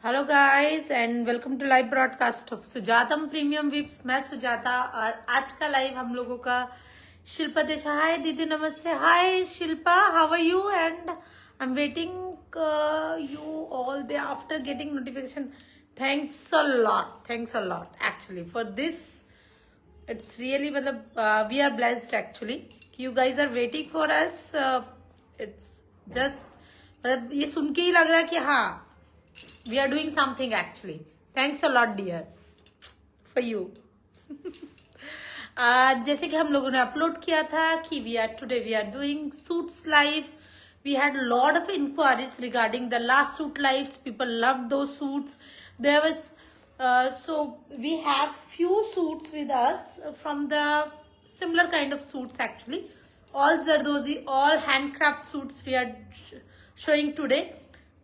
Hello guys and welcome to live broadcast of Sujatam premium VIPs. मैं सुजाता और आज का लाइव हम लोगों का शिल्पा देशा। हाय दीदी, नमस्ते। Hi Shilpa, how are you? And I am waiting you all day after getting notification. Thanks a lot actually for this. It's really मतलब we are blessed actually, you guys are waiting for us. It's just मतलब ये सुन के ही लग रहा है कि हाँ, we are doing something actually. Thanks a lot dear for you. जैसे कि हम लोगों ने अपलोड किया था कि we are doing suits live. We had a lot of inquiries regarding the last suit lives. People loved those suits. There was so we have few suits with us from the similar kind of suits actually. All Zardozi, all handcraft suits we are showing today.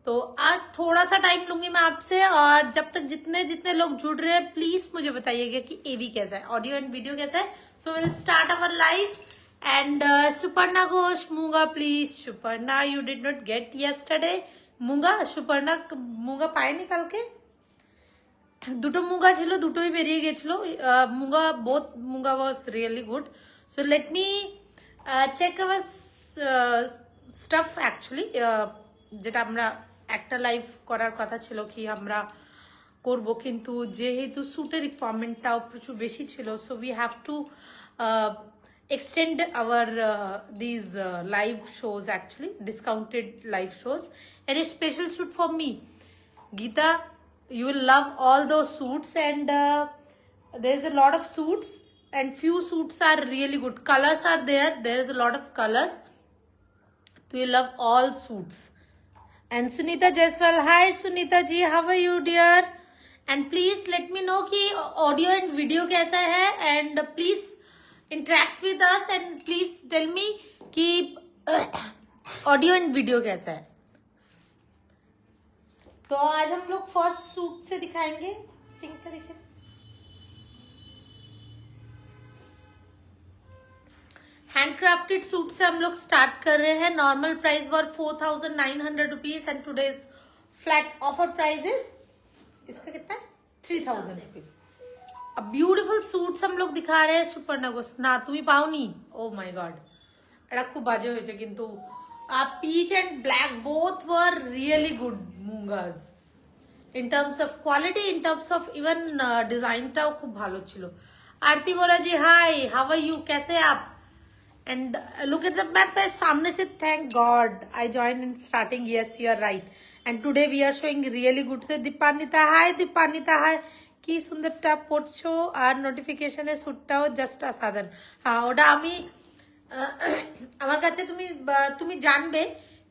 तो आज थोड़ा सा time लूंगी मैं आपसे, और जब तक जितने लोग जुड़ रहे हैं प्लीज मुझे बताइएगा कि एवी कैसा है, ऑडियो एंड वीडियो कैसा है। So will start our live and Suparna Ghosh, muga please. Suparna, you did not get yesterday muga. Suparna muga পায়নি কালকে, দুটো মুগা ছিল, দুটোই বেরিয়ে গেছিল Muga. Both Muga was really good. So let me check our stuff actually, যেটা আমরা একটা লাইভ করার কথা ছিল কি আমরা করব, কিন্তু যেহেতু স্যুটের রিকোয়ারমেন্টটাও প্রচুর বেশি ছিল, so we have to extend our these live shows actually, discounted live shows. And a special suit for me, Geeta, you will love all those suits, and there's a lot of suits and few suits are really good. Colors are there is a lot of colors, so you love all suits. And Sunita Jaiswal, hi Sunita ji, how are you dear? And please let me know कि audio and video कैसा है, and please interact with us and please tell me कि audio and video कैसा है। तो आज हम लोग फर्स्ट सूट से दिखाएंगे। पिंक का देखिए, हैंडक्राफ्टेड सूट से हम लोग स्टार्ट कर रहे हैं। Normal price were 4,900 rupees and today's flat offer price is, इसका कितना है, 3,000 रुपीज। अब ब्यूटीफुल सूट्स हम लोग दिखा रहे हैं। সুপর্ণা ঘোষ, না তুমি পাওনি? ও মাই গড, এটা খুব বাজে হয়েছে কিন্তু। Peach and black both were really good mugas, in terms of quality, in terms of even ডিজাইনটাও খুব ভালো ছিল। आरती बोला जी, हाय हाउ आर यू, कैसे आप? And look at the map सामने से, thank God I joined in starting. Yes, you are right. And today we are showing really good. से दीपानिता, hi दीपानिता, hi কি সুন্দরটা পড়ছো আর নোটিফিকেশনে সুটটাও জাস্ট অসাধারণ। হ্যাঁ, ওটা আমি আমার কাছে তুমি জানবে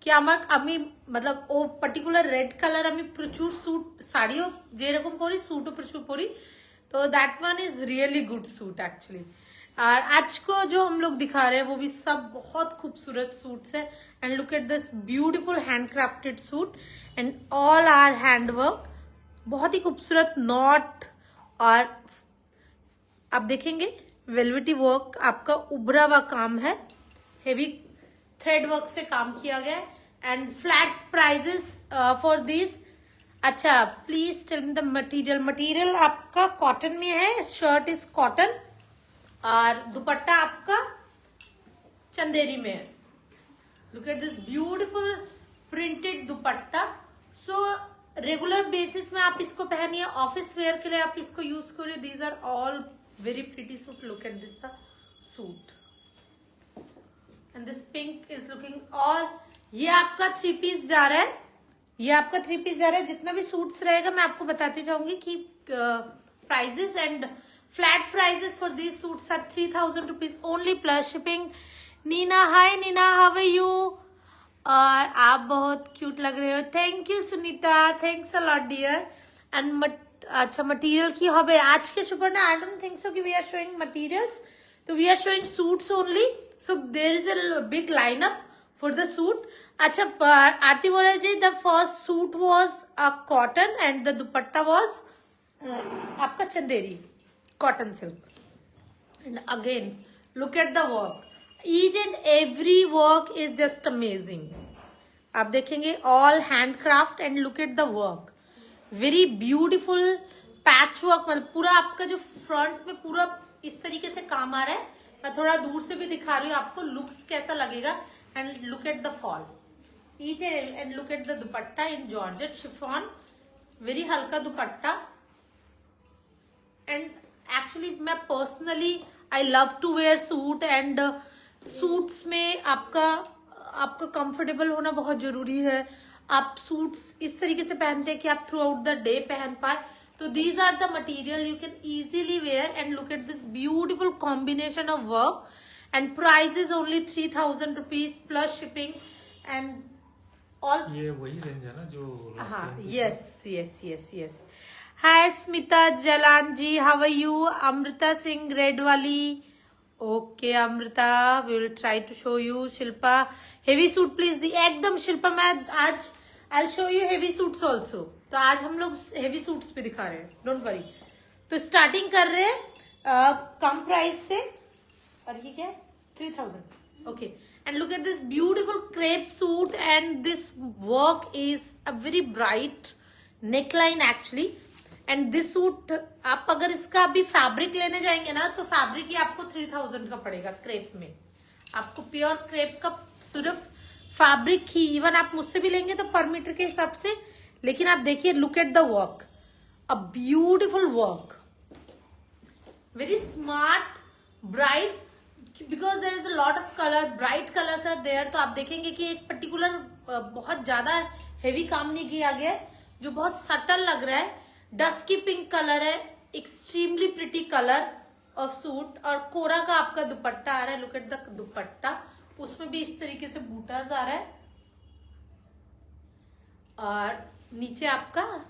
কি আমি मतलब ও পার্টিকুলার রেড কালার আমি প্রচুর স্যুট, শাড়িও যেরকম পরি স্যুটও প্রচুর পরি, तो that one is really good suit actually. और आज को जो हम लोग दिखा रहे हैं वो भी सब बहुत खूबसूरत सूट्स है। And look at this beautiful handcrafted suit and all are handwork, बहुत ही खूबसूरत नॉट, और आप देखेंगे वेलवेटी वर्क, आपका उभरा हुआ काम है, हेवी थ्रेड वर्क से काम किया गया। And flat prices for this. अच्छा, please tell me the material आपका कॉटन में है, शर्ट इज कॉटन और दुपट्टा आपका चंदेरी में है। Look at this beautiful printed dupatta. So regular basis में आप इसको पहनिए, ऑफिस वेयर के लिए आप इसको यूज करिए। These are all very pretty suit. Look at this the suit and this pink is looking all. ये आपका 3 पीस जा रहा है, ये आपका 3 पीस जा रहा है। जितना भी सूट्स रहेगा मैं आपको बताती जाऊंगी कि prices and flat prices for these suits are 3,000 rupees only plus shipping. Neena, hi Neena, how are you? और आप बहुत क्यूट लग रहे हो। Thank you Sunita, thanks a lot dear. And अच्छा मटेरियल की হবে আজকে Suparna, I don't think so कि वी आर शोइंग मटेरियल्स, तो we are showing suits only. So there is a big lineup for the suit. अच्छा, आरती बोला जी, the first suit was a cotton and the dupatta was आपका Chanderi cotton silk. And again look at the work, each and every work is just amazing. आप देखेंगे all handcraft and look at the work, very beautiful patch work, मतलब पूरा आपका जो front में पूरा इस तरीके से काम आ रहा है. मैं थोड़ा दूर से भी दिखा रही हूँ आपको लुक्स कैसा लगेगा. And look at the fall each and look at the dupatta in georgette chiffon. Very हल्का दुपट्टा. एंड एक्चुअली मैं personally I love to wear suit. And suits में आपका कंफर्टेबल होना बहुत जरूरी है. आप सूट्स इस तरीके से पहनते हैं कि आप थ्रू आउट द डे पहन पाए. तो these are the material you can easily wear. And look at this beautiful combination of work. And price is only 3000 rupees plus shipping. And all ये वही रेंज है ना जो हाँ. Yes yes yes yes. Hi Smita Jalan ji, how are you? Amrita Singh red वाली. Okay Amrita, we will try to show you. Shilpa heavy suit please. एकदम शिल्पा, मैं आज आई show you heavy suits also. तो आज हम लोग हेवी सूट्स पे दिखा रहे हैं, डोंट वरी. तो स्टार्टिंग कर रहे हैं कम प्राइस से. और ये क्या है? 3000. Okay. And look at this beautiful crepe suit, and this work is a very bright neckline actually. And this suit आप अगर इसका अभी फैब्रिक लेने जाएंगे ना तो फैब्रिक ही आपको 3000 का पड़ेगा क्रेप में. आपको प्योर क्रेप का सिर्फ फैब्रिक ही, इवन आप मुझसे भी लेंगे तो पर मीटर के हिसाब से. लेकिन आप देखिए look at the work, a beautiful work, very smart, bright. Because there is a lot of colour, bright colours are there. तो आप देखेंगे कि एक पर्टिकुलर बहुत ज्यादा हेवी काम नहीं किया गया है, जो बहुत सटल लग रहा है. डस्की पिंक कलर है, extremely pretty colour of suit. और कोरा का आपका दुपट्टा आ रहा है. लुक एट द दुपट्टा, उसमें भी इस तरीके से बूटास आ रहा है. और नीचे आपका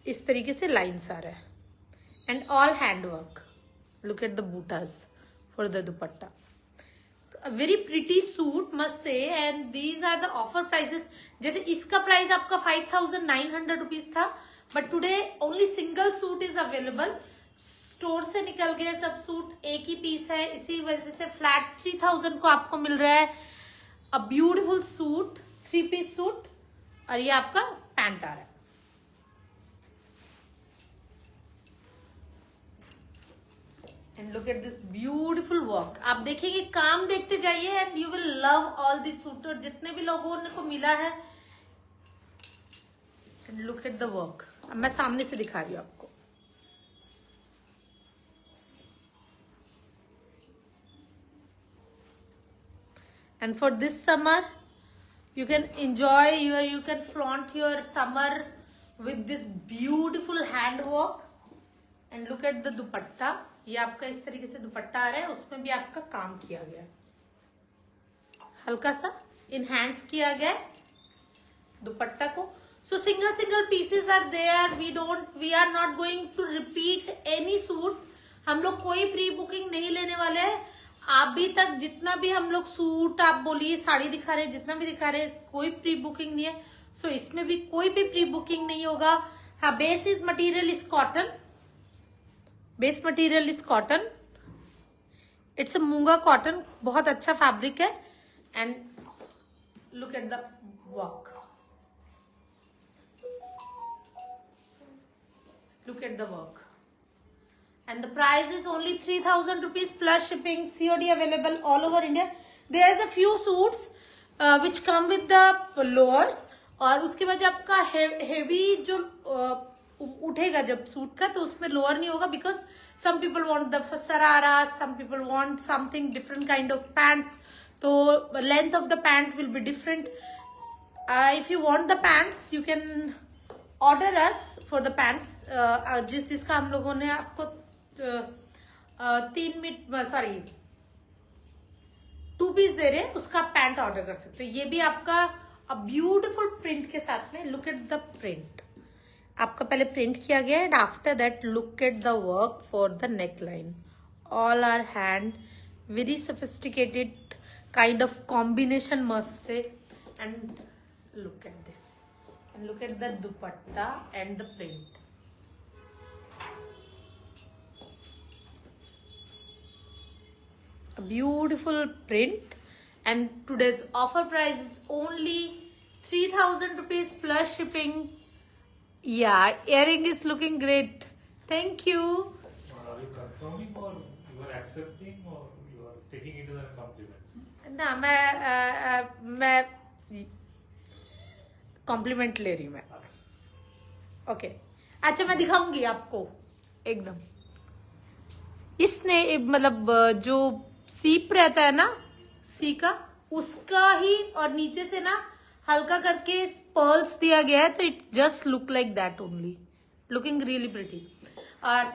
इस तरीके से लाइंस आ रहा है. And all hand work. Look at the butas for the dupatta. A very pretty suit must say. And these are the offer prices. जैसे इसका प्राइस आपका 5900 रुपीज था, but today only single suit is available. Store से निकल गए सब suit, एक ही piece है, इसी वजह से फ्लैट 3000 को आपको मिल रहा है. A beautiful suit, 3 piece suit. और ये आपका पैंट आ रहा है. And look at this beautiful work. आप देखेंगे, काम देखते जाइए and you will love all this suit. और जितने भी लोगों को मिला है, and look at the work. अब मैं सामने से दिखा रही हूँ आपको. And for this summer you can enjoy you can flaunt your summer with this beautiful hand work. And look at the dupatta. ये आपका इस तरीके से दुपट्टा आ रहा है, उसमें भी आपका काम किया गया है, हल्का सा इनहैंस किया गया है दुपट्टा को. So single pieces are there. We are not going to repeat any suit. हम लोग कोई प्री बुकिंग नहीं लेने वाले हैं. अभी तक जितना भी हम लोग सूट, आप बोलिए साड़ी दिखा रहे हैं, जितना भी दिखा रहे हैं, कोई प्री बुकिंग नहीं है. सो इसमें भी कोई भी प्री बुकिंग नहीं होगा. हाँ, base is material is cotton. Base material is cotton. It's a मूंगा कॉटन, बहुत अच्छा फैब्रिक है. And look at the work, look at the work. And the price is only 3000 rupees plus shipping. COD available all over India. There's a few suits which come with the lowers. और उसके बाद आपका heavy जो उठेगा जब suit का, तो उसमें लोअर नहीं होगा. Because some people want the sarara, some people want something different kind of pants. तो length of the pant will be different. If you want the pants, you can order us for the pants. जिसका हम लोगों ने आपको 2 piece दे रहे हैं, उसका आप पैंट ऑर्डर कर सकते हैं. ये भी आपका ब्यूटीफुल प्रिंट के साथ में. Look at the print. आपका पहले प्रिंट किया गया है, and after that look at the work for the neck line. All are hand, very sophisticated kind of combination मस्ट से. And look at this, and look at the dupatta and the print. A beautiful print. And today's offer price is only 3000 rupees plus shipping. Yeah, earring is looking great. Thank you. Are you confirming or you are accepting or you are taking it as a compliment? ना मैं complement ले रही हूँ मैं. Okay. अच्छा मैं दिखाऊंगी आपको एकदम. इसने मतलब जो सीप रहता है ना सी का, उसका ही और नीचे से ना हल्का करके पर्ल्स दिया गया है, तो it just look like that only. Looking really pretty. और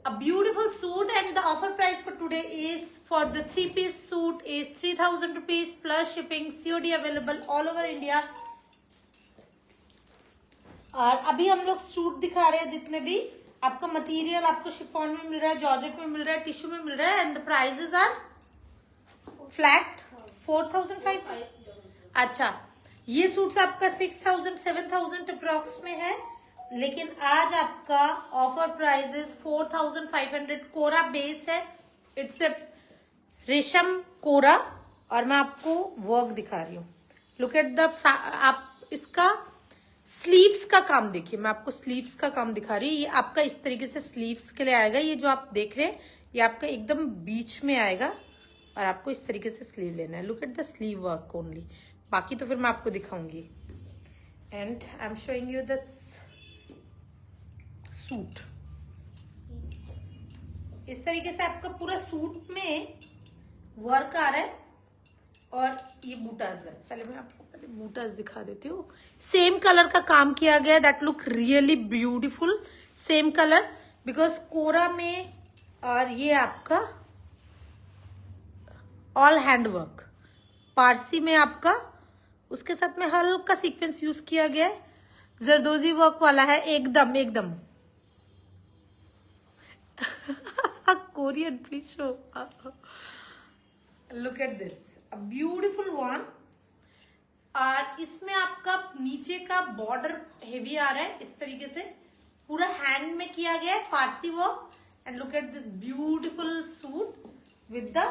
a beautiful suit, and the offer price for today is for the 3-piece suit is 3,000 rupees plus shipping, COD available all over India. और अभी हम लोग suit दिखा रहे हैं जितने भी आपका मटेरियल आपको शिफॉन में मिल रहा है, जॉर्जेट में मिल रहा है, टिश्यू में मिल रहा है, and the prices are flat 4,500. अच्छा ये सूट्स आपका 6,000 7,000 अप्रॉक्स में है, लेकिन आज आपका ऑफर प्राइजेस 4,500. कोरा बेस है, इट्स ए रेशम कोरा, और मैं आपको वर्क दिखा रही हूँ. लुक एट द आप इसका स्लीव्स का काम देखिए. मैं आपको स्लीव्स का काम दिखा रही हूँ. ये आपका इस तरीके से स्लीव्स के लिए आएगा. ये जो आप देख रहे हैं ये आपका एकदम बीच में आएगा और आपको इस तरीके से स्लीव लेना है. Look at the sleeve work only. बाकी तो फिर मैं आपको दिखाऊंगी. And I am showing you the suit. इस तरीके से आपका पूरा सूट में वर्क आ रहा है और ये बूटास है. पहले मैं आपको पहले बूटास दिखा देती हूँ. सेम कलर का काम किया गया है. That look really beautiful. Same colour because कोरा में, और ये आपका ऑल हैंड वर्क पारसी में आपका, उसके साथ में हल्का सीक्वेंस यूज किया गया है. जरदोजी वर्क वाला है एकदम एकदम. Korean please show. Look at this, a beautiful one. और इसमें आपका नीचे का बॉर्डर हेवी आ रहा है इस तरीके से, पूरा हैंड में किया गया है Farsi work. And look at this beautiful suit with the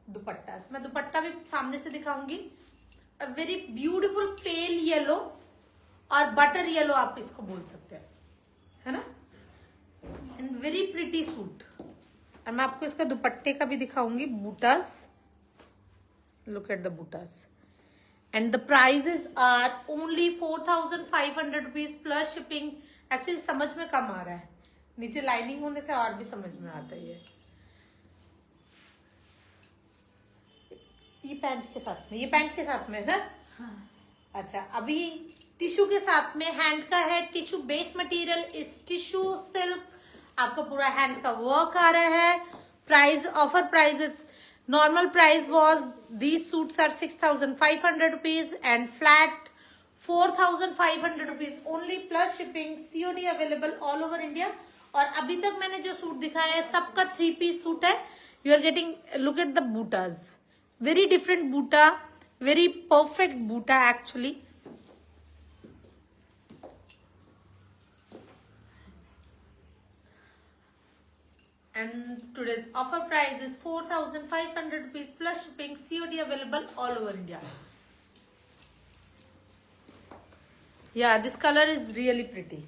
dupatta. मैं दुपट्टा भी सामने से दिखाऊंगी. A very beautiful pale yellow और बटर येलो आप इसको बोल सकते हैं, है ना. And very pretty suit. और मैं आपको इसका दुपट्टे का भी दिखाऊंगी. Butas, look at the butas. And the prices are only 4,500 rupees plus shipping. Actually समझ में कम आ रहा है, नीचे लाइनिंग होने से और भी समझ में आता है. ये पैंट के साथ में, ये पैंट के साथ में है. अच्छा अभी टिश्यू के साथ में हैंड का है. Tissue base material is tissue silk. आपका पूरा हैंड का वर्क आ रहा है. Price offer prices, normal price was these suits are 6,500 rupees and flat 4,500 rupees only plus shipping. COD available all over India. और अभी तक मैंने जो सूट दिखाया है सबका 3-piece सूट है. You are getting, look at the butas, very different buta, very perfect buta actually. And today's offer price is 4,500 rupees plus shipping. COD available all over India. Yeah, this color is really pretty.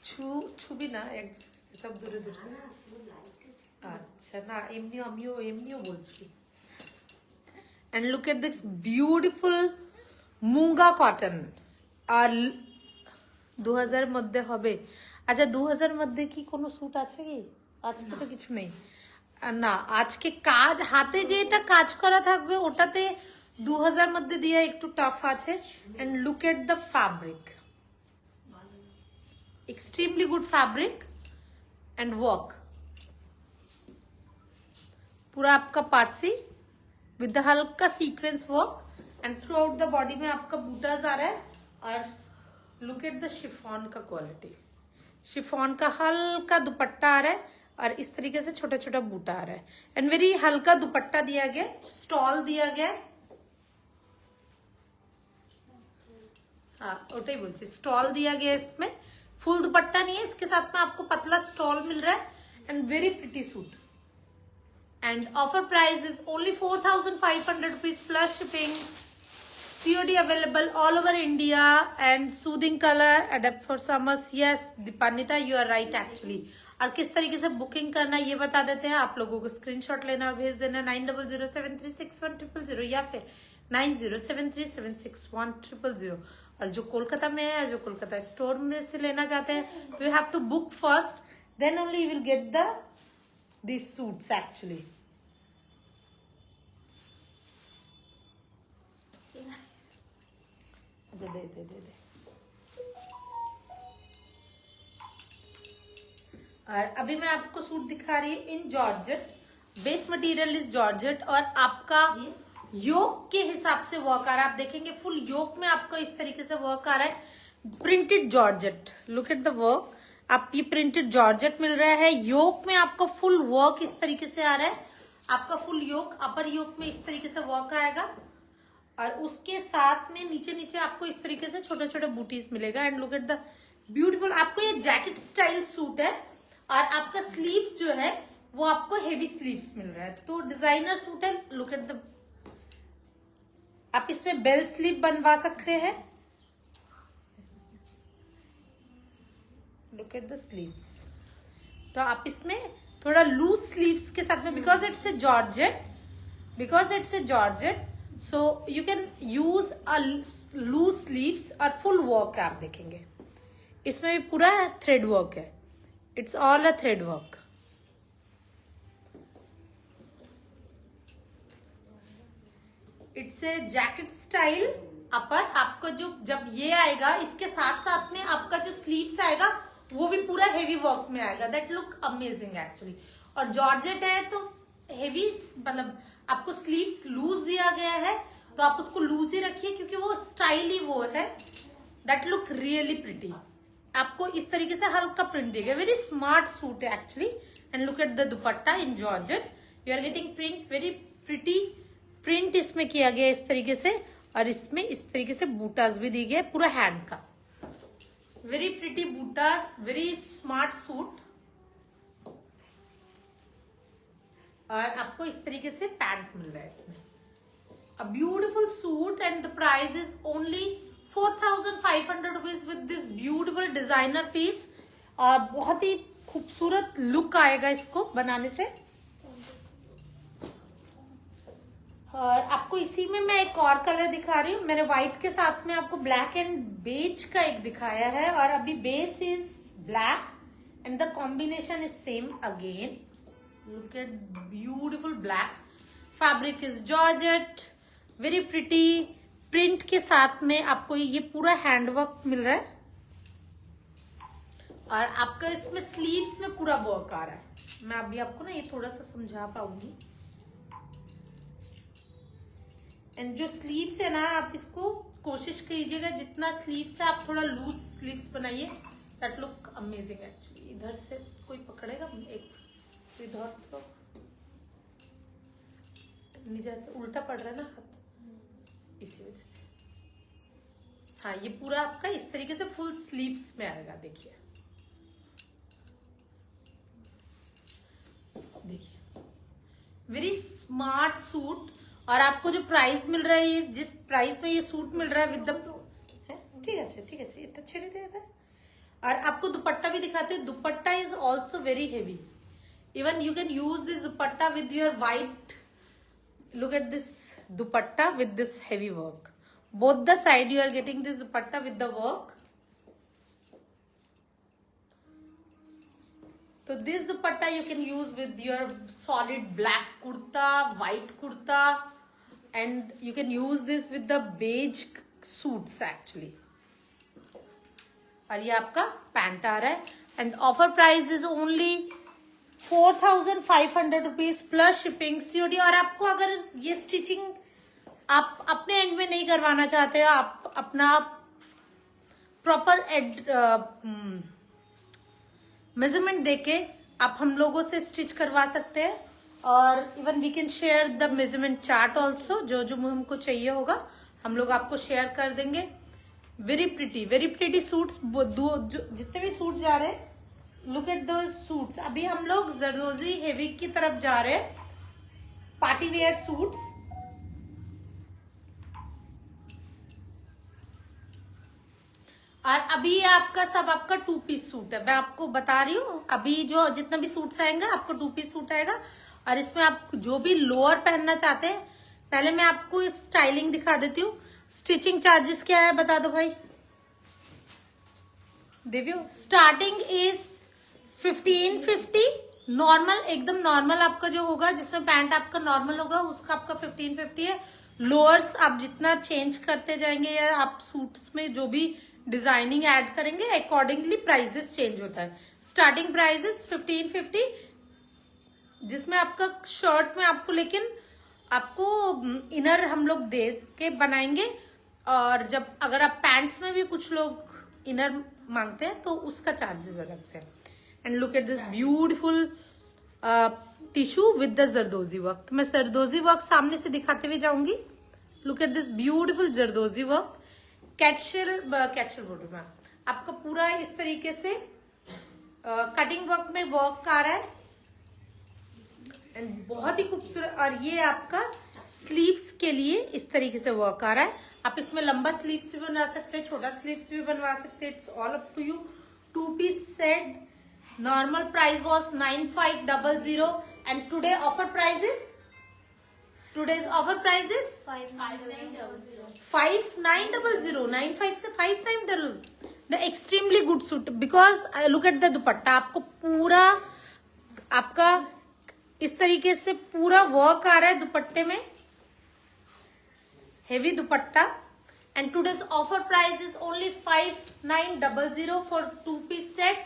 छू भी ना एक सब दूर दूर. अच्छा ना एमनियो बोलছি. And look at this beautiful munga cotton. আর 2000 মধ্যে হবে. আচ্ছা 2000 মধ্যে কি কোনো স্যুট আছে কি? আজকে তো কিছু নেই না. আজকে কাজ হাতে যেটা কাজ করা থাকবে ওটাতে 2000 মধ্যে দিয়ে একটু টাফ আছে. And look at the fabric, extremely good fabric and work. पूरा आपका पारसी विद द हल्का sequence work and throughout the body में आपका बूटाज आ रहा है. और लुक एट द शिफॉन का क्वालिटी. शिफॉन का हल्का दुपट्टा आ रहा है और इस तरीके से छोटा छोटा बूटा आ रहा है. एंड वेरी हल्का दुपट्टा दिया गया, स्टॉल दिया गया. हाँ ओटाई बोलছি, स्टॉल दिया गया. इसमें फुल दुपट्टा नहीं है, इसके साथ में आपको पतला स्टॉल मिल रहा है. And very pretty suit. And offer price is only 4,500 rupees plus shipping. COD available all over India and soothing color, adapt for summers. Yes, Dipanita, you are right actually. और किस तरीके से बुकिंग करना ये बता देते हैं आप लोगों को. स्क्रीनशॉट लेना और भेज देना 9007361000 या फिर 9073761000. और जो कोलकाता में है, जो कोलकाता स्टोर में से लेना चाहते हैं, तो you have to book first, then only you will get these suits actually. दे. और अभी मैं आपको सूट दिखा रही हूँ in georgette. Base material is georgette और आपका योक के हिसाब से वर्क आ रहा है. आप देखेंगे फुल योक में आपको इस तरीके से वर्क आ रहा है. Printed georgette, look at the work. आप ये प्रिंटेड जॉर्जेट मिल रहा है. योक में आपको फुल वर्क इस तरीके से आ रहा है. आपका फुल योक, अपर योक में इस तरीके से वर्क आएगा और उसके साथ में नीचे नीचे आपको इस तरीके से छोटे छोटे बूटीज मिलेगा. And look at the beautiful. आपको ये जैकेट स्टाइल सूट है और आपका स्लीव्स जो है वो आपको हेवी स्लीव्स मिल रहा है. तो डिजाइनर सूट है. लुक एट द, आप इसमें बेल स्लीव बनवा सकते हैं. Look at the sleeves. तो आप इसमें थोड़ा लूज स्लीव्स के साथ में, because it's a georgette, so you can use a loose sleeves और फुल वर्क आप देखेंगे. इसमें भी पूरा थ्रेड वर्क है. It's all a thread work. It's a jacket style upper. आपको जो जब ये आएगा, इसके साथ साथ में आपका जो स्लीव्स आएगा वो भी पूरा हेवी वर्क में आएगा. That look amazing actually. और जॉर्जेट है तो हेवी, मतलब आपको स्लीव्स लूज दिया गया है तो आप उसको लूज ही रखिए क्योंकि वो स्टाइल ही वो है. That look really pretty. आपको इस तरीके से हल्का प्रिंट दिया गया. वेरी स्मार्ट सूट है actually. And look at the dupatta in georgette. You are getting print, very pretty print इसमें किया गया इस तरीके से. और इसमें इस तरीके से बूटास भी दिए गए पूरा हैंड का. Very pretty butas, very smart suit. और आपको इस तरीके से पैंट मिल रहा है इसमें. A beautiful suit and the price is only 4500 rupees with this beautiful designer piece. और बहुत ही खूबसूरत लुक आएगा इसको बनाने से. और आपको इसी में मैं एक और कलर दिखा रही हूँ. मैंने व्हाइट के साथ में आपको ब्लैक एंड बेज का एक दिखाया है. और अभी base is black and the combination is same again. Look at beautiful black. Fabric is georgette, very pretty. Print के साथ में आपको ये पूरा हैंडवर्क मिल रहा है. और आपका इसमें स्लीव्स में पूरा वर्क आ रहा है. मैं अभी आपको ना ये थोड़ा सा समझा पाऊंगी. एंड जो स्लीव्स है ना, आप इसको कोशिश कीजिएगा जितना स्लीव्स है आप थोड़ा लूज स्लीव्स बनाइए. That look amazing actually. इधर से कोई पकड़ेगा एक, इधर तो नीचे से उल्टा पड़ रहा है ना हाथ, इसी वजह से. हाँ, ये पूरा आपका इस तरीके से फुल स्लीव्स में आएगा. देखिए वेरी स्मार्ट सूट. और आपको जो प्राइस मिल रहा है, जिस प्राइस में ये सूट मिल रहा है विद द, ठीक है ये तो अच्छे नहीं दे रहा है. और आपको दुपट्टा भी दिखाते हैं. दुपट्टा is also very heavy. Even you can use this dupatta with your white. Look at this dupatta with this heavy work. Both the side you are getting this dupatta with the work. So this dupatta you can use with your solid black kurta, white kurta, and you can use this with the beige suits actually. और ये आपका pant आ रहा है. And offer price is only 4500 rupees plus shipping, COD. और आपको अगर ये स्टिचिंग आप अपने एंड में नहीं करवाना चाहते हो, आप अपना प्रॉपर मेजरमेंट देके आप हम लोगों से स्टिच करवा सकते हैं. और even we can share the measurement chart also. जो जो हमको चाहिए होगा हम लोग आपको शेयर कर देंगे. Very pretty suits. जितने भी सूट जा रहे हैं, लुक एट दो सूट्स. अभी हम लोग जरदोजी हेवी की तरफ जा रहे हैं. Party wear suits. और अभी ये आपका सब आपका 2 पीस सूट है, मैं आपको बता रही हूँ। अभी जो जितना भी सूट्स आएंगे आपको 2 पीस सूट आएगा। और इसमें आप जो भी लोअर पहनना चाहते हैं, पहले मैं आपको स्टाइलिंग दिखा देती हूँ। स्टिचिंग चार्जेस क्या है बता दो भाई देवियो। स्टार्टिंग इज 1550 नॉर्मल, एकदम नॉर्मल आपका जो होगा, जिसमें पैंट आपका नॉर्मल होगा, उसका आपका 1550 है। लोअर्स आप जितना चेंज करते जाएंगे या आप सूट्स में जो भी डिजाइनिंग ऐड करेंगे, अकॉर्डिंगली प्राइजेस चेंज होता है। स्टार्टिंग प्राइजेस 1550, जिसमें आपका शर्ट में आपको, लेकिन आपको इनर हम लोग दे के बनाएंगे। और जब अगर आप पैंट्स में भी कुछ लोग इनर मांगते हैं तो उसका चार्जेस अलग से। And look at this beautiful tissue with the zardozi work. मैं जरदोजी वर्क सामने से दिखाते हुए जाऊंगी। Look at this beautiful zardozi work. कैटशेल बोर्ड में आपका पूरा इस तरीके से कटिंग वर्क में वर्क आ रहा है एंड बहुत ही खूबसूरत। और ये आपका स्लीव्स के लिए इस तरीके से वर्क आ रहा है। आप इसमें लंबा स्लीव्स भी बनवा सकते हैं, छोटा स्लीव्स भी बनवा सकते हैं, it's all up to you. 2 piece set, normal price was 9500 and today offer prices, today's offer price is 5900 95 से 5900। the extremely good suit because look at the दुपट्टा। आपको पूरा आपका इस तरीके से पूरा वर्क आ रहा है दुपट्टे में, heavy dupatta. And today's offer price is only 5900 for 2 piece set.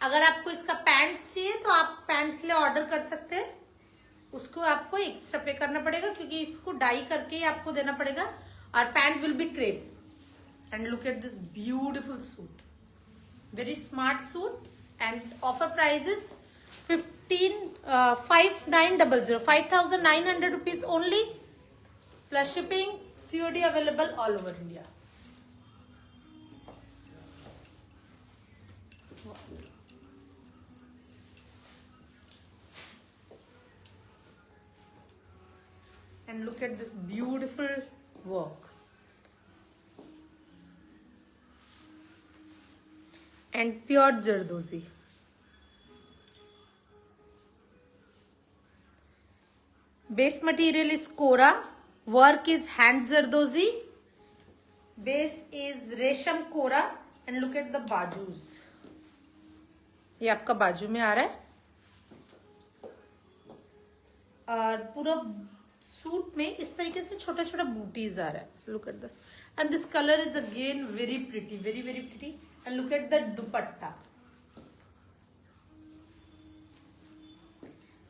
अगर आपको इसका पैंट चाहिए तो आप पैंट के लिए ऑर्डर कर सकते हैं, उसको आपको एक्स्ट्रा पे करना पड़ेगा क्योंकि इसको डाई करके ही आपको देना पड़ेगा। और pant will be crepe. And look at this beautiful suit, very smart suit. And offer price is 5900 rupees only, plus shipping, COD available all over India. And look at this beautiful work and pure Zardozi. Base material is Kora, work is hand Zardozi, base is Resham Kora and look at the बाजूज। ये आपका बाजू में आ रहा है और पूरा suit में इस तरीके से छोटा छोटा बूटीज आ रहा है। Look at this and this colour is again very pretty, very very pretty. And look at the dupatta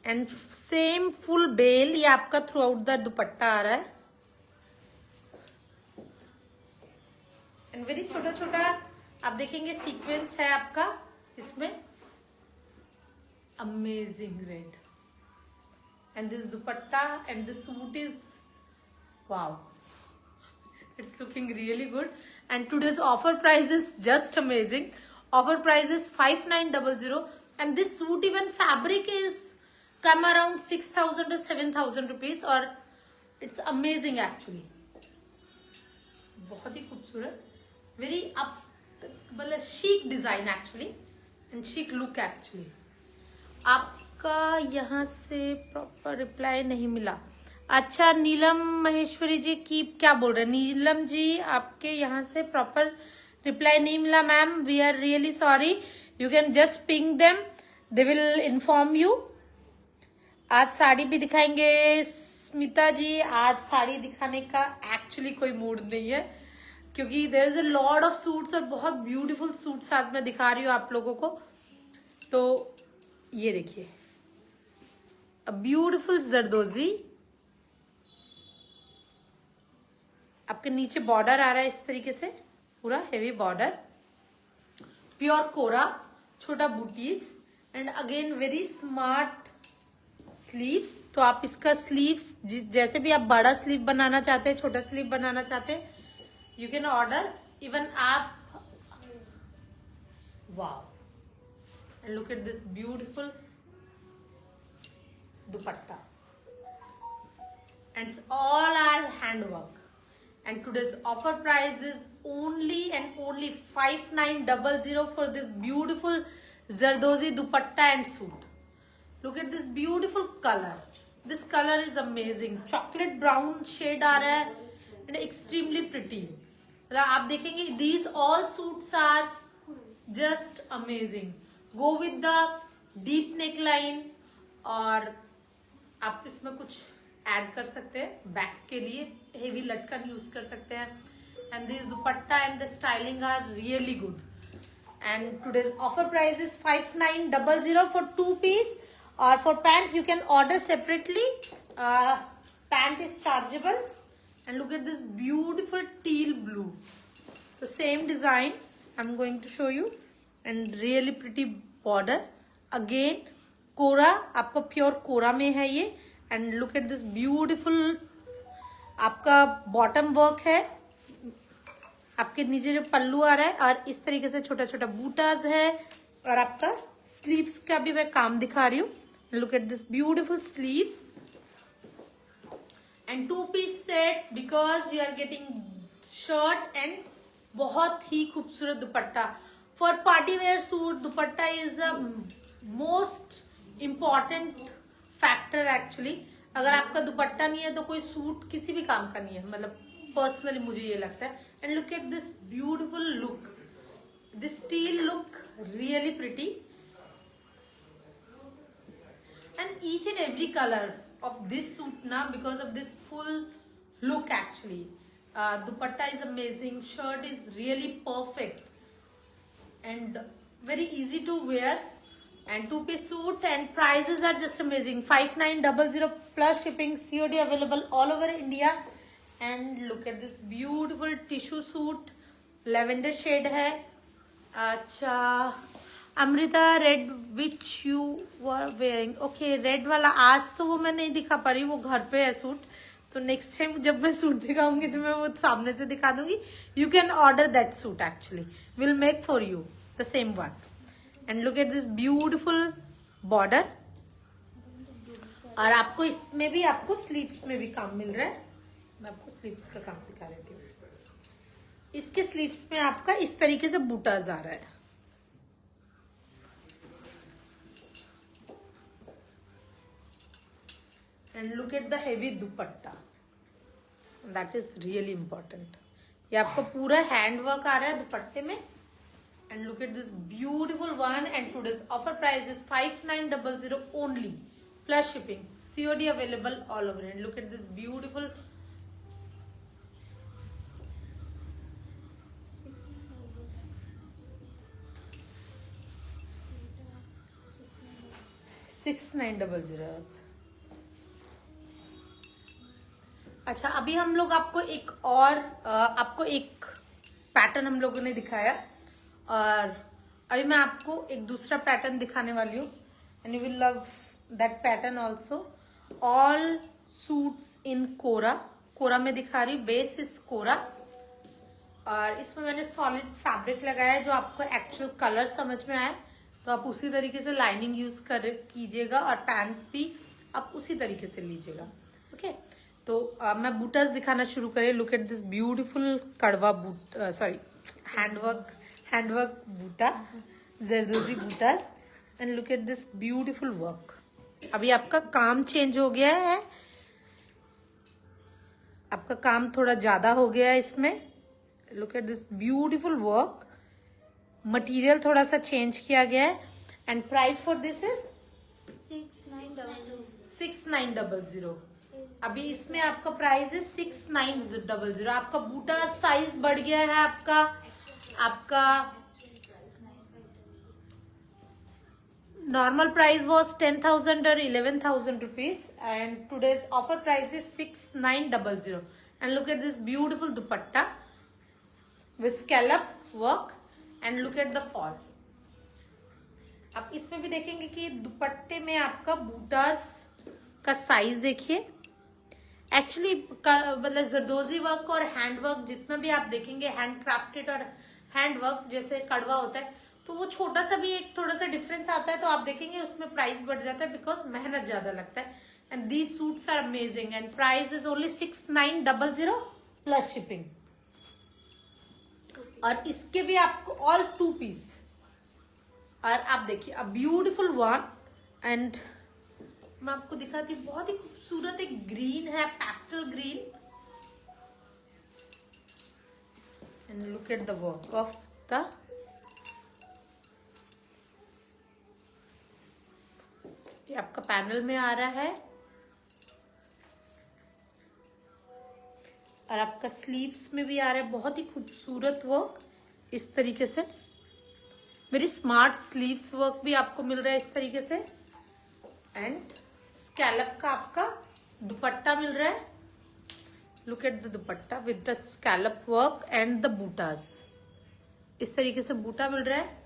and same full बेल, ये आपका थ्रू आउट द दुपट्टा आ रहा है। एंड वेरी छोटा छोटा आप देखेंगे सीक्वेंस है आपका इसमें, amazing red. And this dupatta and the suit is wow, it's looking really good. And today's offer price is just amazing. Offer price is 5900 and this suit even fabric is come around 6000 to 7000 rupees और it's amazing actually। बहुत ही खूबसूरत, very up मतलब chic design actually and chic look actually। आपका यहाँ से proper reply नहीं मिला। अच्छा नीलम महेश्वरी जी की क्या बोल रहे हैं? नीलम जी आपके यहाँ से प्रॉपर रिप्लाई नहीं मिला ma'am, we are really sorry. You can just ping them, they will inform you. आज साड़ी भी दिखाएंगे स्मिता जी, आज साड़ी दिखाने का एक्चुअली कोई मूड नहीं है क्योंकि there is a lot of suits और बहुत ब्यूटीफुल सूट्स आज मैं दिखा रही हूँ आप लोगों को। तो ये देखिए ब्यूटीफुल जरदोजी, आपके नीचे बॉर्डर आ रहा है इस तरीके से, पूरा हेवी बॉर्डर, प्योर कोरा, छोटा booties and again very smart sleeves. तो आप इसका स्लीव्स जैसे भी आप बड़ा स्लीव बनाना चाहते हैं, छोटा स्लीव बनाना चाहते हैं, यू कैन ऑर्डर इवन आप। Wow, and look at this beautiful dupatta and it's all our handwork and today's offer price is only and only 5900 for this beautiful Zardozi dupatta and suit. Look at this beautiful color. This color is amazing. Chocolate brown shade आ रहा है and extremely pretty. मतलब आप देखेंगे these all suits are just amazing. Go with the deep neckline और आप इसमें कुछ add कर सकते हैं बैक के लिए, हेवी लटकन यूज कर सकते हैं and this dupatta and the styling are really good and today's offer price is 5900 for 2 piece और for pant you can order separately. Pant is chargeable and look at this beautiful teal blue, the same design I am going to show you and really pretty border. Again kora, आपका pure कोरा में है ये and look at this beautiful. आपका bottom work है, आपके नीचे जो पल्लू आ रहा है और इस तरीके से छोटा छोटा बूटाज है और आपका स्लीव्स का भी मैं काम दिखा रही हूँ. Look at this beautiful sleeves and 2 piece set because you are getting shirt and बहुत ही खूबसूरत dupatta. For party wear suit dupatta is a most important factor actually. अगर आपका दुपट्टा नहीं है तो कोई सूट किसी भी काम का नहीं है, मतलब पर्सनली मुझे ये लगता है. And look at this beautiful look, this steel look really pretty and each and every colour of this suit ना because of this full look actually. Dupatta is amazing, shirt is really perfect and very easy to wear and 2-piece suit and prices are just amazing. 5900 plus shipping, COD available all over India. And look at this beautiful tissue suit, lavender shade है. अच्छा Amrita, red which you were wearing, okay red वाला आज तो वो मैं नहीं दिखा पा रही, वो घर पे है सूट, तो नेक्स्ट टाइम जब मैं सूट दिखाऊंगी तो मैं वो सामने से दिखा दूंगी. You can order that suit actually, will make for you the same one. And look at this beautiful border और आपको इसमें भी आपको स्लीव्स में भी काम मिल रहा है. मैं आपको स्लीव्स का काम दिखा देती हूँ. इसके स्लीव्स में आपका इस तरीके से बूटाज आ रहा है. And look at the heavy dupatta, that is really important. ये आपका पूरा हैंड वर्क आ रहा है दुपट्टे में. And look at this beautiful one and today's offer price is 5900 only plus shipping, COD available all over. And look at this beautiful $6900. अच्छा अभी हम लोग आपको एक और आपको एक पैटर्न हम लोगों ने दिखाया और अभी मैं आपको एक दूसरा पैटर्न दिखाने वाली हूँ and you will love that pattern also. All suits in kora, कोरा में दिखा रही हूँ. बेस इज कोरा और इसमें मैंने सॉलिड फैब्रिक लगाया है जो आपको एक्चुअल कलर समझ में आए तो आप उसी तरीके से लाइनिंग यूज कर कीजिएगा और पैंट भी आप उसी तरीके से लीजिएगा. ओके तो मैं बूटास दिखाना शुरू करें. Look at this beautiful kadwa buta, sorry handwork buta, zardozi butas and look at this beautiful work. अभी आपका काम चेंज हो गया है, आपका काम थोड़ा ज्यादा हो गया है इसमें. Look at this beautiful work, material थोड़ा सा चेंज किया गया है and price for this is 6900. अभी इसमें आपका प्राइस है 6900. आपका बूटा साइज बढ़ गया है. आपका normal price was 10,000 or 11,000 rupees and today's offer price is 6900. and look at this beautiful dupatta with scallop work and look at the fall. आप इसमें भी देखेंगे कि दुपट्टे में आपका बूटास का साइज देखिए. एक्चुअली मतलब जरदोजी वर्क और हैंड वर्क जितना भी आप देखेंगे, हैंड क्राफ्टेड और हैंड वर्क जैसे कड़वा होता है तो वो छोटा सा भी एक थोड़ा सा डिफरेंस आता है तो आप देखेंगे उसमें प्राइस बढ़ जाता है बिकॉज मेहनत ज्यादा लगता है. And these suits are amazing and price is only 6900 plus shipping. और इसके भी आपको ऑल 2 पीस। और आप देखिए अ ब्यूटीफुल वन। एंड मैं आपको दिखाती हूँ, बहुत ही खूबसूरत एक ग्रीन है, pastel green. And look at the work of the, ये आपका पैनल में आ रहा है। और आपका स्लीव्स में भी आ रहा है, बहुत ही खूबसूरत वर्क इस तरीके से। वेरी स्मार्ट स्लीव्स वर्क भी आपको मिल रहा है इस तरीके से। एंड स्कैलप का आपका दुपट्टा मिल रहा है। Look at the dupatta with the scallop work and the butas. इस तरीके से बूटा मिल रहा है।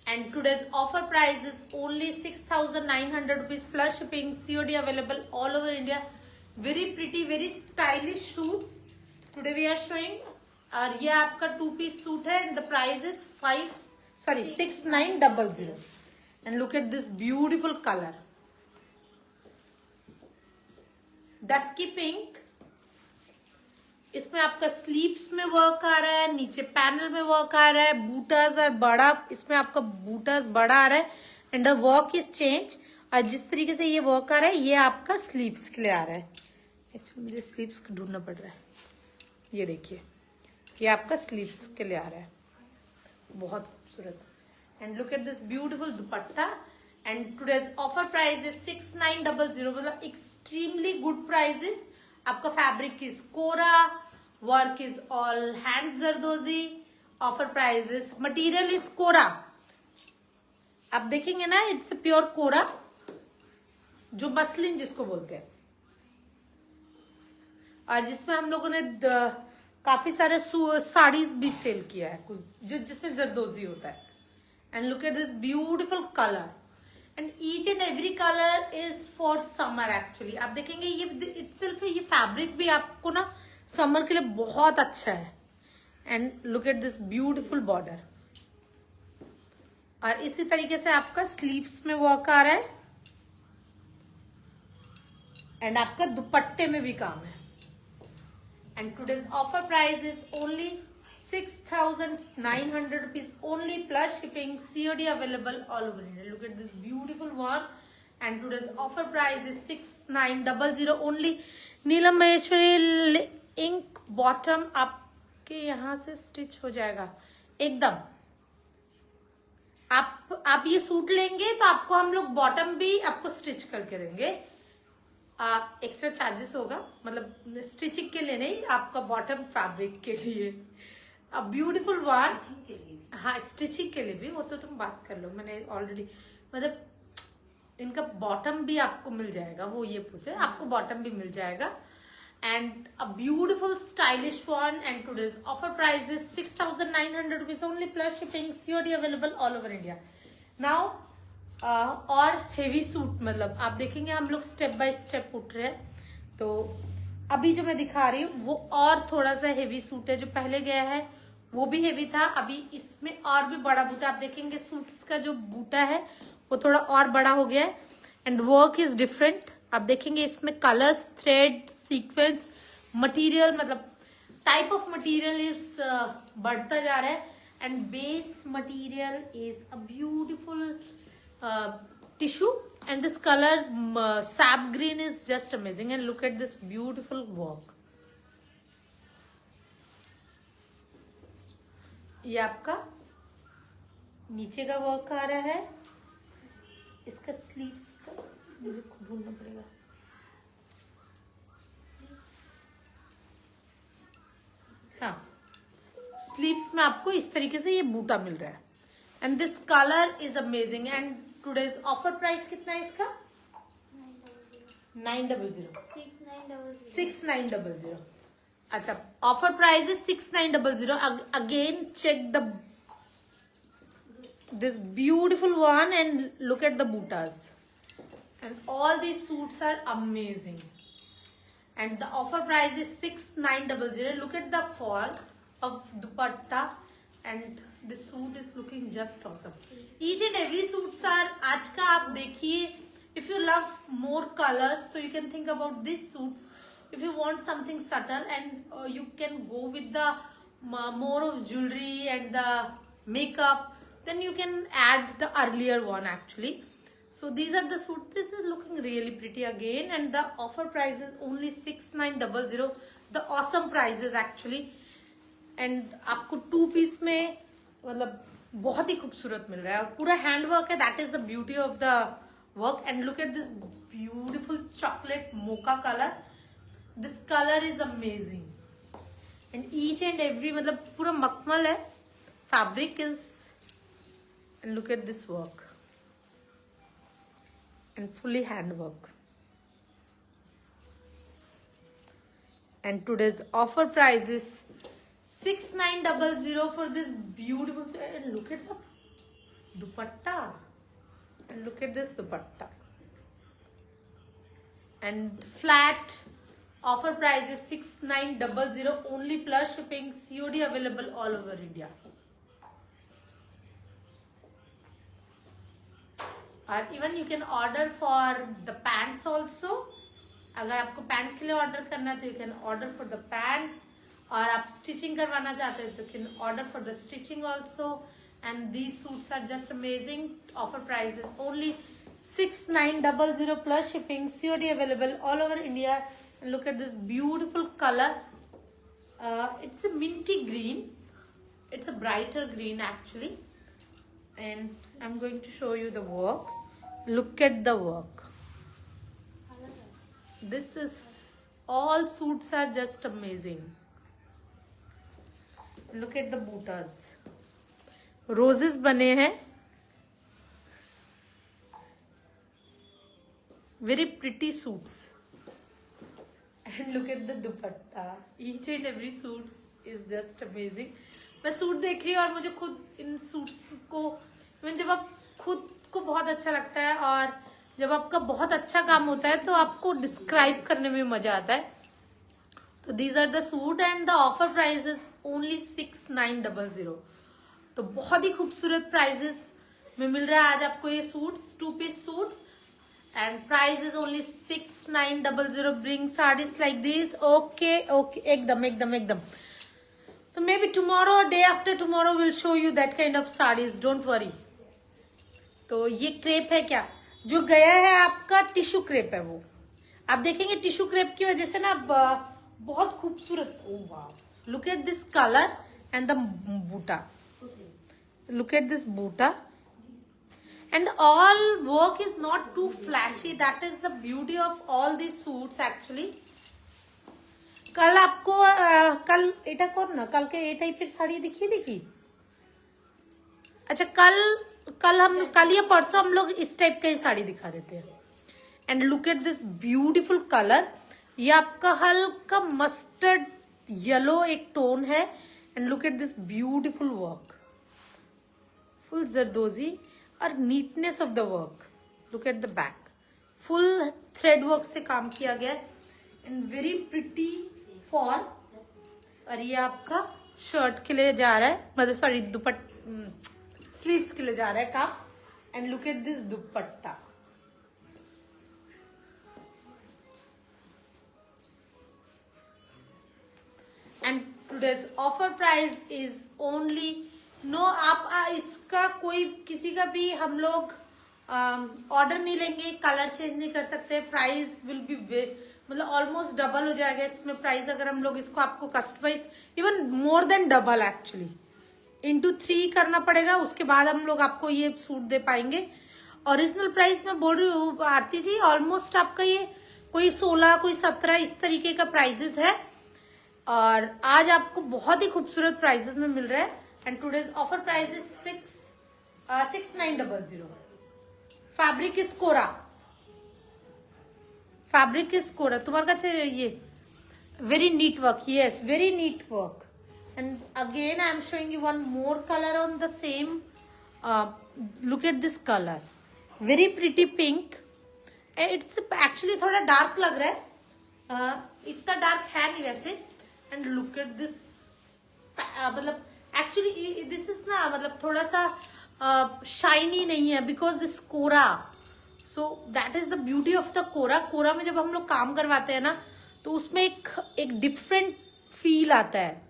And today's offer price is only 6,900 rupees plus shipping, COD available all over India. Very pretty, very stylish suits today we are showing. और ये आपका 2 piece suit है and the price is 6,900। And look at this beautiful colour, dusky pink. इसमें आपका sleeves में work आ रहा है, नीचे पैनल में वर्क आ रहा है, बूटास और बड़ा, इसमें आपका बूटास बड़ा आ रहा है। And the work is change. और जिस तरीके से ये वर्क आ रहा है, ये आपका स्लीव्स के लिए आ रहा है। एक्चुअली मुझे स्लीव्स को ढूंढना पड़ रहा है। ये देखिए, ये आपका स्लीव्स के लिए आ रहा है, बहुत खूबसूरत। And look at this beautiful dupatta. And today's offer price is 6,900, मतलब एक्सट्रीमली गुड प्राइजेस। आपका fabric is kora, work is all hand zardozi. Offer price is, material is kora. आप देखेंगे ना, इट्स अ प्योर कोरा, जो मसलिन जिसको बोलते हैं। और जिसमें हम लोगों ने काफी सारे साड़ीज भी सेल किया है, कुछ जो जिसमें जरदोजी होता है। And look at this beautiful colour. And each and every colour is for summer. Actually आप देखेंगे ये इटसेल्फ, ये फैब्रिक भी आपको ना समर के लिए बहुत अच्छा है। And look at this beautiful border. और इसी तरीके से आपका स्लीव्स में वर्क आ रहा है। एंड आपका दुपट्टे में भी काम है। And today's offer price is only 6,900 rupees only plus shipping, COD available all over India. Look at this beautiful one. And today's offer price is 6,900 only. Neelam Maheshwari ink bottom आपके यहाँ से स्टिच हो जाएगा एकदम। आप ये सूट लेंगे तो आपको हम लोग बॉटम भी आपको स्टिच करके देंगे। एक्स्ट्रा चार्जेस होगा, मतलब स्टिचिंग के लिए नहीं, आपका बॉटम फैब्रिक के लिए। A beautiful one. हाँ, स्टिचिंग के लिए भी, वो तो तुम बात कर लो, मैंने ऑलरेडी, मतलब इनका बॉटम भी आपको मिल जाएगा, वो ये पूछे, आपको बॉटम भी मिल जाएगा। And a beautiful stylish one. And today's offer price is 6,900 rupees only plus shipping, COD available all over India. Now और हेवी सूट, मतलब आप देखेंगे हम लोग स्टेप बाय स्टेप उठ रहे हैं। तो अभी जो मैं दिखा रही हूँ वो और थोड़ा सा हेवी सूट है। जो पहले गया है वो भी हेवी था, अभी इसमें और भी बड़ा बूटा। आप देखेंगे सूट्स का जो बूटा है वो थोड़ा और बड़ा हो गया है। And work is different. आप देखेंगे इसमें कलर्स, थ्रेड, सीक्वेंस, मटेरियल, मतलब टाइप ऑफ मटेरियल इज बढ़ता जा रहा है। And base material is a beautiful tissue, and this color sap green is just amazing. And look at this beautiful work. ये आपका नीचे का वर्क आ रहा है। इसका स्लीव्स का मुझे खुद ढूंढना पड़ेगा। हाँ, स्लीव्स में आपको इस तरीके से ये बूटा मिल रहा है। And this colour is amazing. And today's offer price कितना है इसका? 6,900। अच्छा, offer price is 6,900। Again check the this beautiful one and look at the bootas. And all these suits are amazing. And the offer price is 6,900. Look at the fall of dupatta, and the suit is looking just awesome. Each and every suits are, आज का आप देखिए, if you love more colors, so you can think about these suits. if you want something subtle and you can go with the more of jewelry and the makeup, then you can add the earlier one actually. So these are the suit. This is looking really pretty again, and the offer price is only 6900. The awesome prices actually. And आपको 2 piece में मतलब बहुत ही खूबसूरत मिल रहा है और पूरा हैंड वर्क है. That is the beauty of the work. And look at this beautiful chocolate mocha colour. This colour is amazing and each and every मतलब पूरा मखमल है. Fabric is and look at this work and fully hand work. And today's offer price is 6900 for this beautiful. And look at the dupatta. And look at this dupatta. And flat offer price is 6900 only plus shipping. COD available all over India. Or even you can order for the pants also. अगर आपको pant के लिए order करना है तो you can order for the pant. और आप stitching करवाना चाहते हो तो can order for the stitching also. And these suits are just amazing. Offer price is only 6900 plus shipping. COD available all over India. And look at this beautiful colour. It's a minty green. It's a brighter green actually. And I am going to show you the work. Look at the work. This is all suits are just amazing. Look at the bootas. Roses बने हैं. Very pretty suits. And look at the dupatta. Each and every suits is just amazing. मैं suit देख रही हूँ और मुझे खुद in suits को जब आप खुद को बहुत अच्छा लगता है और जब आपका बहुत अच्छा काम होता है तो आपको डिस्क्राइब करने में मजा आता है. तो these are the suit and the offer price is only 6900. तो बहुत ही खूबसूरत प्राइजेस में मिल रहा है आज आपको ये suits. 2 piece suits and price is only 6900. Bring saris like this. Okay okay एकदम एकदम एकदम. तो maybe tomorrow day after tomorrow will show you that kind of saris. Don't worry. तो ये क्रेप है क्या जो गया है आपका टिश्यू क्रेप है. वो आप देखेंगे टिश्यू क्रेप की वजह से ना बहुत खूबसूरत. ओ वाह. Look at this colour and the बूटा. लुक एट दिस बूटा and all work is not too flashy. That is the beauty of all this suits actually. कल आपको कल एटा कौन ना कल के ए टाइप साड़ी देखी. अच्छा कल या परसों हम लोग इस टाइप का ही साड़ी दिखा देते हैं. And look at this beautiful colour. ये आपका हल्का मस्टर्ड येलो एक टोन है. And look at this beautiful work. Full zardozi और neatness of the work. Look at the back. Full thread work से काम किया गया एंड वेरी प्रिटी फॉर. और ये आपका शर्ट के लिए जा रहा है मतलब सॉरी स्लीव्स के लिए जा रहा है काम. And look at this dupatta. And today's offer price is only no. आप इसका कोई किसी का भी हम लोग ऑर्डर नहीं लेंगे. कलर चेंज नहीं कर सकते. प्राइस विल बी मतलब ऑलमोस्ट डबल हो जाएगा इसमें प्राइस. अगर हम लोग इसको आपको customise even more than double actually into 3 करना पड़ेगा. उसके बाद हम लोग आपको ये सूट दे पाएंगे. ओरिजिनल प्राइस मैं बोल रही हूँ आरती जी. ऑलमोस्ट आपका ये कोई 16 कोई 17 इस तरीके का प्राइजेस है. और आज आपको बहुत ही खूबसूरत प्राइजेस में मिल रहा है. And today's offer price is 6900. Fabric is kora. Fabric is kora. तुम्हारे काছে ये very neat work. Yes very neat work. And again I am showing you one more color on the same. Look at this color. Very pretty pink. It's actually थोड़ा dark लग रहा है. इतना dark है नहीं वैसे. And look at this. मतलब actually this is ना मतलब थोड़ा सा shiny नहीं है because this Quora. So that is the beauty of the कोरा. कोरा में जब हम लोग काम करवाते हैं ना तो उसमें एक डिफरेंट फील आता है.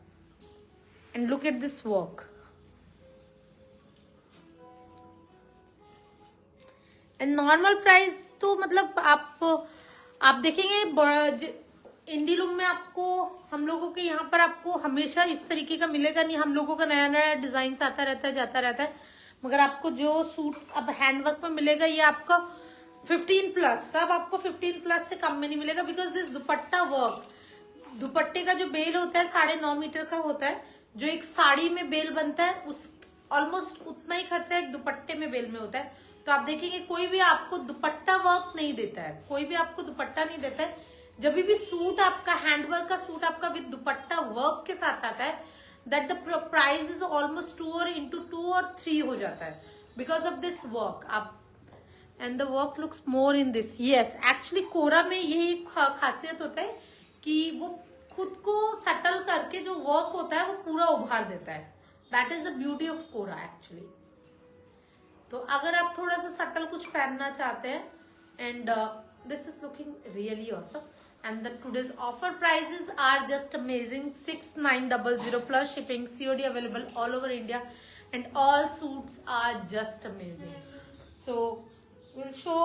And look at this work. And normal price तो मतलब आप देखेंगे इंडी लूम में आपको, हम लोगों के यहाँ पर आपको हमेशा इस तरीके का मिलेगा नहीं. हम लोगों का नया नया डिजाइन आता रहता है, जाता रहता है. मगर आपको जो सूट्स अब हैंडवर्क में मिलेगा ये आपका 15+, सब आपको 15+ से कम में नहीं मिलेगा. बिकॉज दिस दुपट्टा वर्क, दुपट्टे का जो बेल होता है 9.5 मीटर का होता है. जो एक साड़ी में बेल बनता है उस ऑलमोस्ट उतना ही खर्चा एक दुपट्टे में बेल में होता है. तो आप देखेंगे कोई भी आपको दुपट्टा वर्क नहीं देता है, कोई भी आपको दुपट्टा नहीं देता है. जब भी सूट आपका हैंडवर्क का सूट आपका विद दुपट्टा वर्क के साथ आता है, that the price is almost 2 और into 2 और 3 हो जाता है बिकॉज ऑफ दिस वर्क. आप and the work looks more in this. Yes, actually कोरा में यही खासियत होता है कि वो खुद को सटल करके जो वर्क होता है वो पूरा उभार देता है. That is the beauty of kora actually. तो अगर आप थोड़ा सा सटल कुछ पहनना चाहते हैं, and this is looking really awesome. And the today's offer prices are just amazing. 6900 plus shipping, COD available all over India, and all suits are just amazing. So we'll show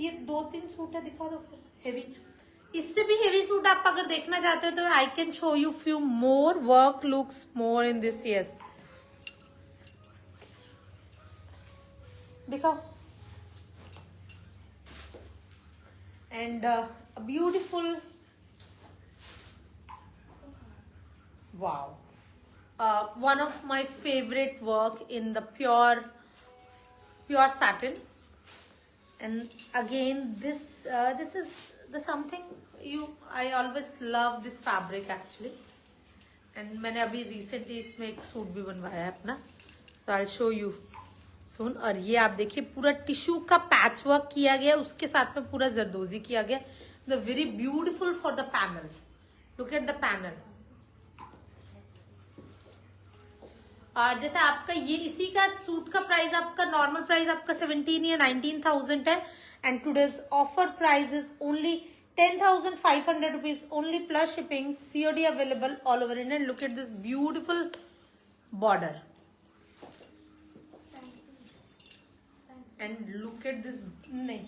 ये 2-3 suit है, दिखा दो फिर. Heavy, इससे भी heavy suit आप अगर देखना चाहते हो तो I can show you few more. Work looks more in this. Yes, दिखाओ. And a beautiful, wow, one of my favorite work in the pure satin. And again this is the something I always love this fabric actually. And मैंने अभी recently इसमें एक suit भी बनवाया है अपना, तो I'll show you soon. और ये आप देखिए पूरा टिश्यू का पैच वर्क किया गया, उसके साथ में पूरा जरदोजी किया गया. The very beautiful for the panel. Look at the panel. और जैसे आपका ये इसी का सूट का प्राइस आपका नॉर्मल प्राइस आपका 17 या 19,000 है. And today's offer price is only 10,500 rupees only plus shipping. COD available all over India. Look at this beautiful border. And look at this. नहीं,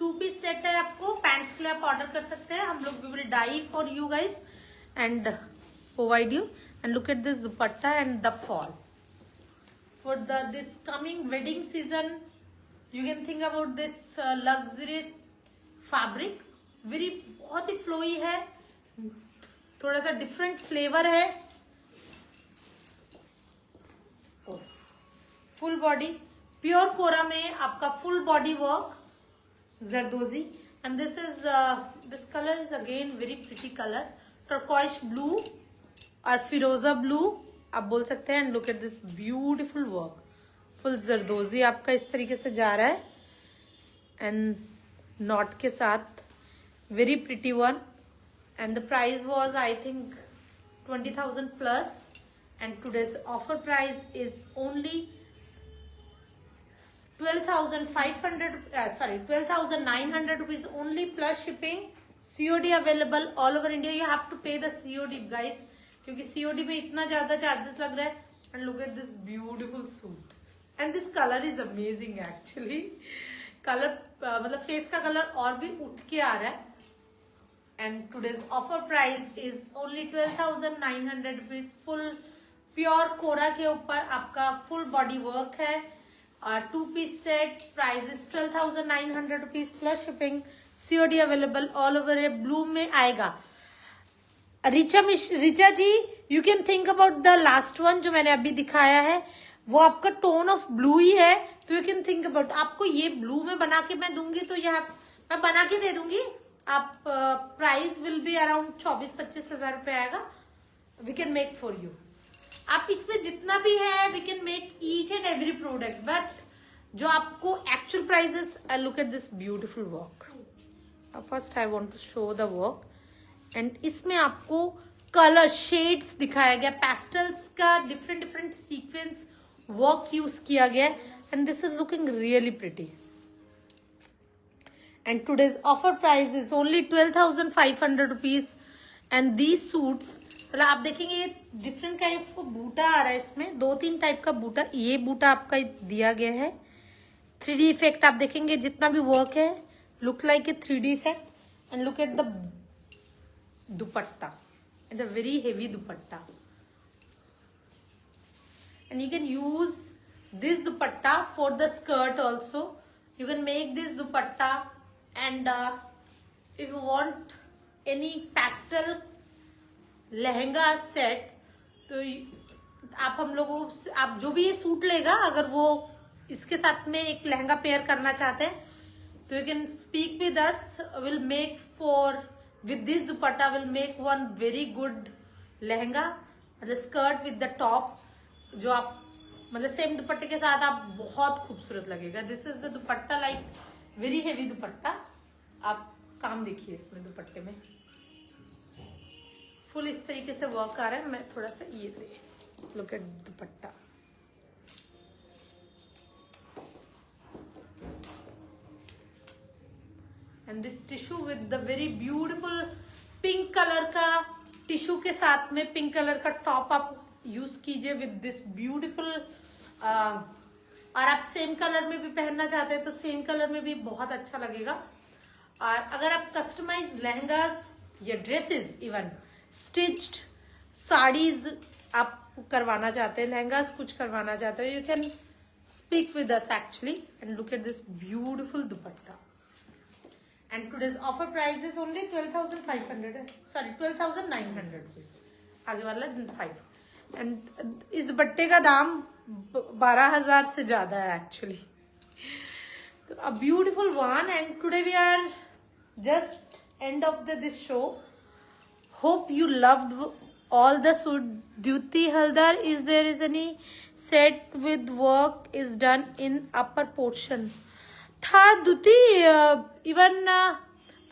2 पीस सेट है, आपको पैंट्स के लिए आप ऑर्डर कर सकते हैं. हम लोग we will dye for you guys and provide you. And look at this dupatta and the fall for this coming wedding season. You can think about this luxurious fabric. Very बहुत ही फ्लोई है, थोड़ा सा डिफरेंट फ्लेवर है. Full body pure कोरा में आपका full body work zardozi. And this colour is again very pretty colour. Turquoise blue और फिरोजा ब्लू आप बोल सकते हैं. And look at this beautiful work. Full zardozi आपका इस तरीके से जा रहा है एंड नॉट के साथ. Very pretty one. And the price was I think 20,000 plus. And today's offer price is only 12,900 rupees only plus shipping. COD available all over India. You have to pay the COD guys, क्योंकि COD में इतना ज्यादा charges लग रहा है. And look at this beautiful suit. And this color is amazing actually. Colour मतलब face का colour और भी उठ के आ रहा है. And today's offer price is only 12,900 rupees. Full pure kora के ऊपर आपका फुल बॉडी वर्क है. 2 piece set. Price is 12,900 rupees plus shipping. COD available all over है. ब्लू में आएगा. Richa ji, you can think about the last one जो मैंने अभी दिखाया है, वो आपका टोन ऑफ ब्लू ही है. तो यू कैन थिंक अबाउट, आपको ये ब्लू में बना के मैं दूंगी तो यह मैं बना के दे दूंगी. आप प्राइस विल बी अराउंड 24-25 हजार रुपये आएगा. We can make for you. आप इसमें जितना भी है we can make each and every product. But जो आपको actual prices. Look at this beautiful work. First I want to show the work. And इसमें आपको कलर शेड्स दिखाया गया. पेस्टल्स का डिफरेंट सीक्वेंस वर्क यूज किया गया. And this is looking really pretty. and today's offer price is only 12,500 rupees. And these suits, मतलब आप देखेंगे ये डिफरेंट टाइप का बूटा आ रहा है इसमें, 2-3 टाइप का बूटा. ये बूटा आपका दिया गया है 3D इफेक्ट. आप देखेंगे जितना भी वर्क है look like a 3D effect. And look at the dupatta, and a very heavy dupatta. And you can use this dupatta for the skirt also. You can make this dupatta, and if you want any pastel lehenga set, तो आप हम लोगों को, आप जो भी ये suit लेगा अगर वो इसके साथ में एक लहंगा पेयर करना चाहते हैं तो you can speak with us. We'll make with this dupatta we'll make one very good lehenga, the skirt with the top, जो आप मतलब सेम दुपट्टे के साथ आप बहुत खूबसूरत लगेगा. This is the dupatta, like very heavy दुपट्टा. आप काम देखिए इसमें दुपट्टे में फुल इस तरीके से वर्क आ रहा है. मैं थोड़ा सा ये they look at dupatta. And this tissue with the very beautiful pink colour का टिश्यू के साथ में पिंक कलर का टॉप आप यूज कीजिए विद दिस ब्यूटिफुल. और आप सेम कलर में भी पहनना चाहते हैं तो सेम कलर में भी बहुत अच्छा लगेगा. और अगर आप कस्टमाइज लहंगास या ड्रेसेस, इवन स्टिच्ड साड़ीज आप करवाना चाहते हैं, लहंगास कुछ करवाना चाहते हो, you can speak with us actually. And look at this beautiful dupatta. And today's offer price is only 12,500, sorry 12,900 rupees. आगे वाला 5. एंड इस दुपट्टे का दाम 12,000 से ज्यादा है एक्चुअली. तो a beautiful one. And today we are just end of this show. Hope you loved all the suit. Dyuti Haldar, is there any set with work is done in upper portion? था द्युति. Even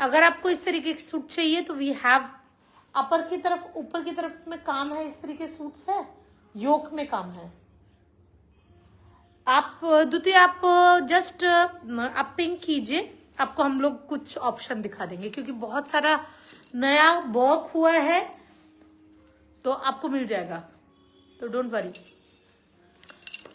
अगर आपको इस तरीके के suit चाहिए तो we have upper की तरफ, ऊपर की तरफ में काम है. इस तरीके सूट्स है, योक में काम है. आप द्युति आप जस्ट आप पिंक कीजिए, आपको हम लोग कुछ ऑप्शन दिखा देंगे क्योंकि बहुत सारा नया वर्क हुआ है तो आपको मिल जाएगा, तो डोंट वरी.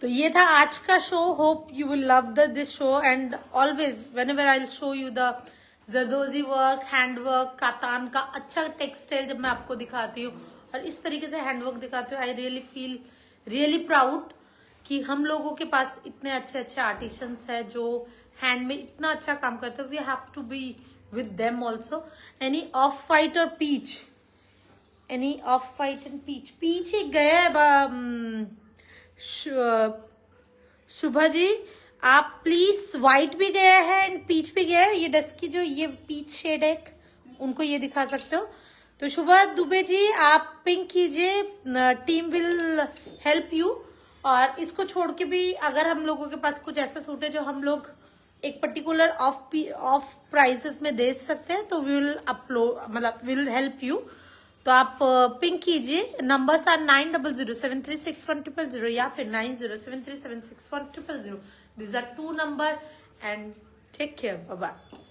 तो ये था आज का show. Hope you will love this show. And always whenever I will show you the zardozi work, hand work, katan का अच्छा टेक्सटाइल जब मैं आपको दिखाती हूँ और इस तरीके से हैंड वर्क दिखाती हूँ, I really feel really proud कि हम लोगों के पास इतने अच्छे अच्छे आर्टिशंस है जो हैंड में इतना अच्छा काम करते हैं. We have to be with them also. Any of white और peach, any of white and peach. Peach ही गया है शुभा जी, आप प्लीज. व्हाइट भी गया है एंड पीच भी गया है. ये डस्की जो ये पीच शेड है उनको ये दिखा सकते हो. तो शुभा दुबे जी आप पिंक कीजिए, टीम विल हेल्प यू. और इसको छोड़ के भी अगर हम लोगों के पास कुछ ऐसा सूट है जो हम लोग एक पर्टिकुलर ऑफ प्राइसेस में दे सकते हैं तो वी विल अपलोड, मतलब विल हेल्प यू. तो आप पिंक कीजिए. नंबर्स आर 9007361000 या फिर 9073761000. These are 2 numbers and take care. Bye bye.